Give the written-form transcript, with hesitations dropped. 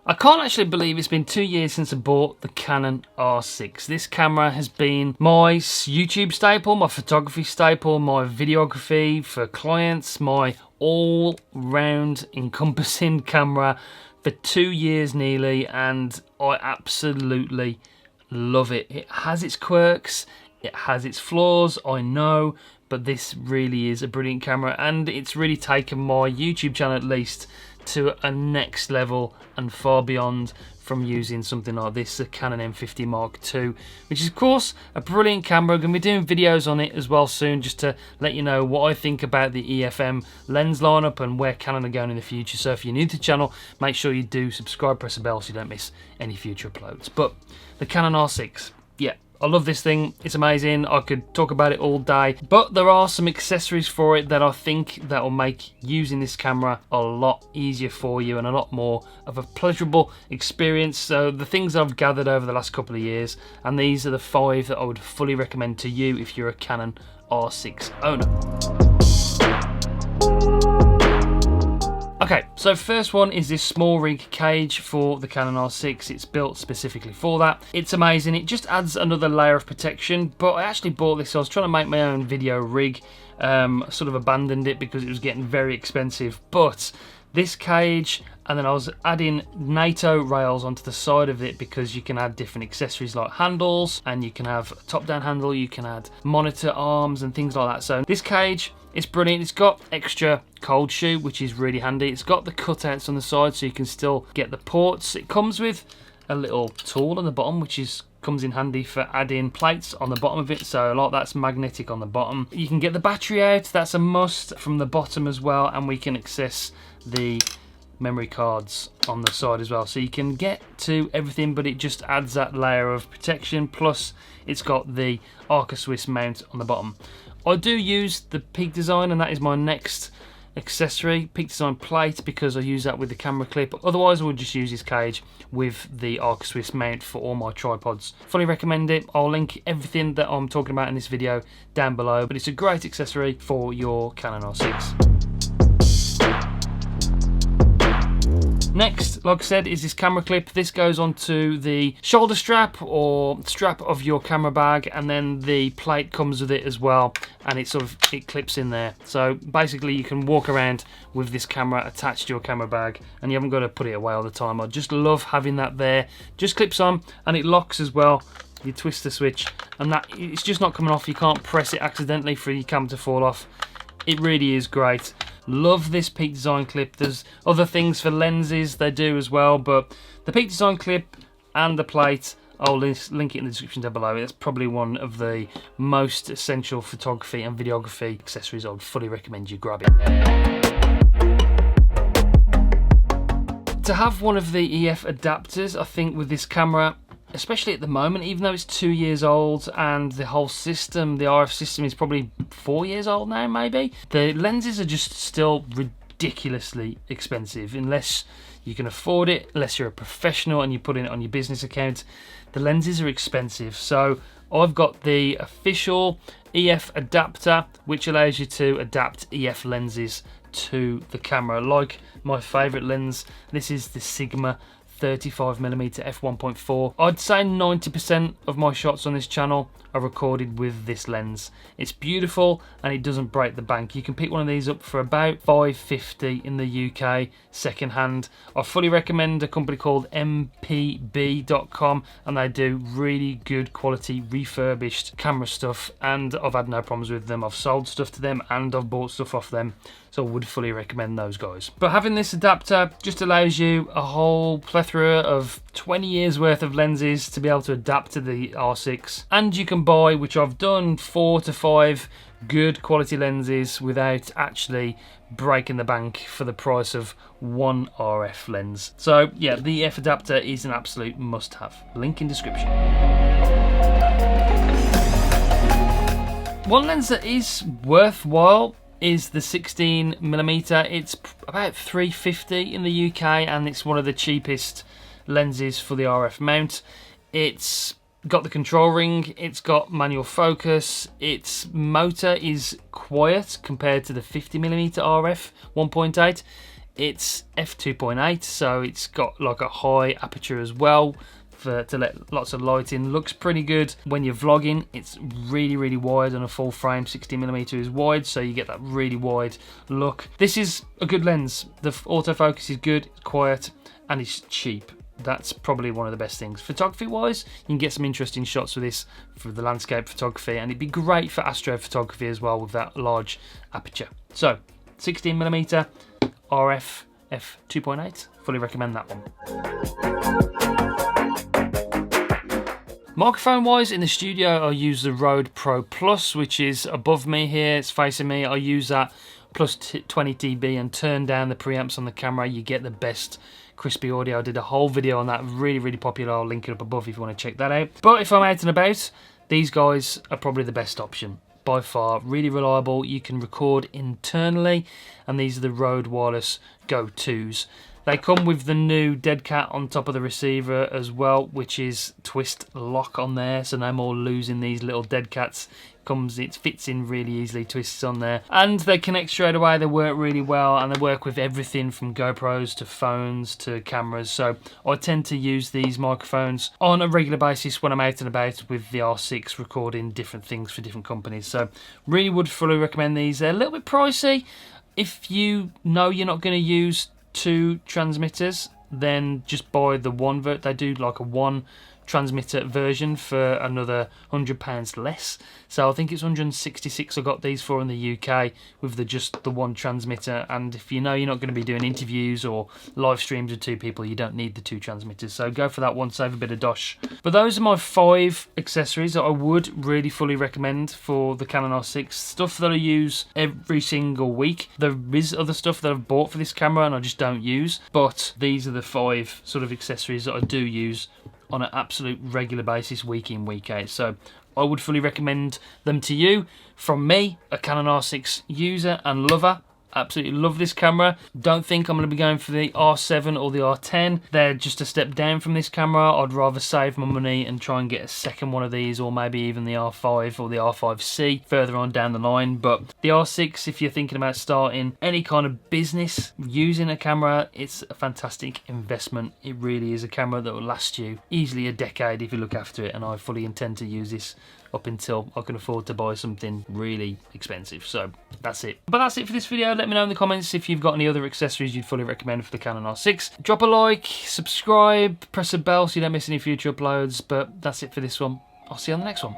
I can't actually believe it's been 2 years since I bought the Canon R6. This camera has been my YouTube staple, my photography staple, my videography for clients, my all-round encompassing camera for 2 years nearly, and I absolutely love it. It has its quirks, it has its flaws, I know, but this really is a brilliant camera, and it's really taken my YouTube channel at least to a next level and far beyond from using something like this, the Canon M50 Mark II, which is of course a brilliant camera. I'm going to be doing videos on it as well soon, just to let you know what I think about the EFM lens lineup and where Canon are going in the future. So if you're new to the channel, make sure you do subscribe, press the bell so you don't miss any future uploads. But the Canon R6, yeah, I love this thing, it's amazing. I could talk about it all day, but there are some accessories for it that I think that will make using this camera a lot easier for you and a lot more of a pleasurable experience. So the things I've gathered over the last couple of years, and these are the 5 that I would fully recommend to you if you're a Canon R6 owner. Okay, so first one is this SMALLRIG cage for the Canon R6. It's built specifically for that. It's amazing. It just adds another layer of protection, but I actually bought this. I was trying to make my own video rig. Sort of abandoned it because it was getting very expensive, but this cage, and then I was adding NATO rails onto the side of it because you can add different accessories like handles, and you can have a top-down handle, you can add monitor arms and things like that. So this cage, it's brilliant. It's got extra cold shoe, which is really handy. It's got the cutouts on the side so you can still get the ports. It comes with a little tool on the bottom, which comes in handy for adding plates on the bottom of it, so a lot that's magnetic on the bottom. You can get the battery out, that's a must, from the bottom as well, and we can access the memory cards on the side as well, so you can get to everything, but it just adds that layer of protection. Plus it's got the Arca Swiss mount on the bottom. I do use the Peak Design, and that is my next accessory, Peak Design plate, because I use that with the camera clip. Otherwise I would just use this cage with the Arca Swiss mount for all my tripods. Fully recommend it. I'll link everything that I'm talking about in this video down below, but it's a great accessory for your Canon R6. Next, like I said, is this camera clip. This goes onto the shoulder strap or strap of your camera bag, and then the plate comes with it as well, and it clips in there. So basically you can walk around with this camera attached to your camera bag, and you haven't got to put it away all the time. I just love having that there. Just clips on and it locks as well. You twist the switch and that it's just not coming off. You can't press it accidentally for your camera to fall off. It really is great. Love this Peak Design clip. There's other things for lenses they do as well, but the Peak Design clip and the plate, I'll link it in the description down below. It's probably one of the most essential photography and videography accessories I would fully recommend you grabbing. To have one of the EF adapters, I think with this camera, especially at the moment, even though it's 2 years old and the whole system, the RF system, is probably 4 years old now maybe, the lenses are just still ridiculously expensive unless you can afford it, unless you're a professional and you're putting it on your business account. The lenses are expensive, so I've got the official EF adapter, which allows you to adapt EF lenses to the camera. Like my favourite lens, this is the Sigma 35mm f1.4. I'd say 90% of my shots on this channel are recorded with this lens. It's beautiful and it doesn't break the bank. You can pick one of these up for about $5.50 in the UK second hand. I fully recommend a company called mpb.com, and they do really good quality refurbished camera stuff, and I've had no problems with them. I've sold stuff to them and I've bought stuff off them, so I would fully recommend those guys. But having this adapter just allows you a whole plethora of 20 years worth of lenses to be able to adapt to the R6, and you can buy, which I've done, 4 to 5 good quality lenses without actually breaking the bank for the price of one RF lens. So yeah, the EF adapter is an absolute must-have. Link in description. One lens that is worthwhile is the 16mm. It's about $3.50 in the UK, and it's one of the cheapest lenses for the RF mount. It's got the control ring, it's got manual focus, its motor is quiet compared to the 50mm RF 1.8. It's f2.8, so it's got like a high aperture as well to let lots of light in. Looks pretty good. When you're vlogging, it's really wide on a full frame. 60mm is wide, so you get that really wide look. This is a good lens. The autofocus is good, it's quiet, and it's cheap. That's probably one of the best things. Photography wise, you can get some interesting shots with this for the landscape photography, and it'd be great for astrophotography as well with that large aperture. So 16mm RF f2.8, fully recommend that one. Microphone wise, in the studio I use the Rode Pro Plus, which is above me here, it's facing me. I use that plus 20 dB and turn down the preamps on the camera. You get the best crispy audio. I did a whole video on that, really popular. I'll link it up above if you want to check that out. But if I'm out and about, these guys are probably the best option by far. Really reliable. You can record internally, and these are the Rode Wireless Go-2s. They come with the new dead cat on top of the receiver as well, which is twist lock on there, so no more losing these little dead cats. It fits in really easily, twists on there, and they connect straight away. They work really well, and they work with everything from GoPros to phones to cameras. So I tend to use these microphones on a regular basis when I'm out and about with the R6, recording different things for different companies. So really would fully recommend these. They're a little bit pricey. If you know you're not going to use 2 transmitters, then just buy the one. They do like a 1 transmitter version for another £100 less. So I think it's 166 I got these for in the UK with just the 1 transmitter. And if you know you're not going to be doing interviews or live streams with 2 people, you don't need the 2 transmitters. So go for that one, save a bit of dosh. But those are my 5 accessories that I would really fully recommend for the Canon R6. Stuff that I use every single week. There is other stuff that I've bought for this camera and I just don't use, but these are the 5 sort of accessories that I do use on an absolute regular basis, week in, week out. So I would fully recommend them to you. From me, a Canon R6 user and lover. Absolutely love this camera. Don't think I'm going to be going for the R7 or the R10. They're just a step down from this camera. I'd rather save my money and try and get a second one of these, or maybe even the R5 or the R5C further on down the line. But the R6, if you're thinking about starting any kind of business using a camera, it's a fantastic investment. It really is a camera that will last you easily a decade if you look after it, and I fully intend to use this up until I can afford to buy something really expensive. So that's it. But that's it for this video. Let me know in the comments if you've got any other accessories you'd fully recommend for the Canon R6. Drop a like, subscribe, press a bell so you don't miss any future uploads. But that's it for this one. I'll see you on the next one.